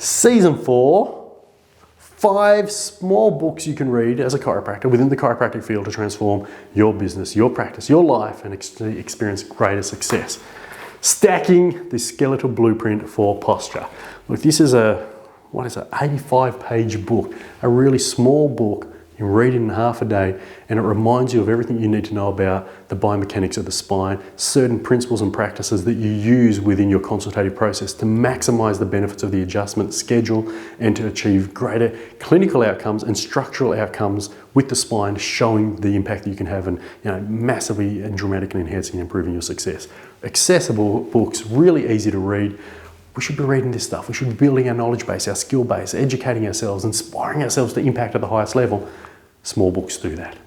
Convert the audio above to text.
Season 4, 5 small books you can read as a chiropractor within the chiropractic field to transform your business, your practice, your life, and experience greater success. Stacking the skeletal blueprint for posture. Look, this is a 85-page book, a really small book. You can read it in half a day, and it reminds you of everything you need to know about the biomechanics of the spine, certain principles and practices that you use within your consultative process to maximize the benefits of the adjustment schedule and to achieve greater clinical outcomes and structural outcomes with the spine, showing the impact that you can have and massively and dramatically enhancing and improving your success. Accessible books, really easy to read. We should be reading this stuff. We should be building our knowledge base, our skill base, educating ourselves, inspiring ourselves to impact at the highest level. Small books do that.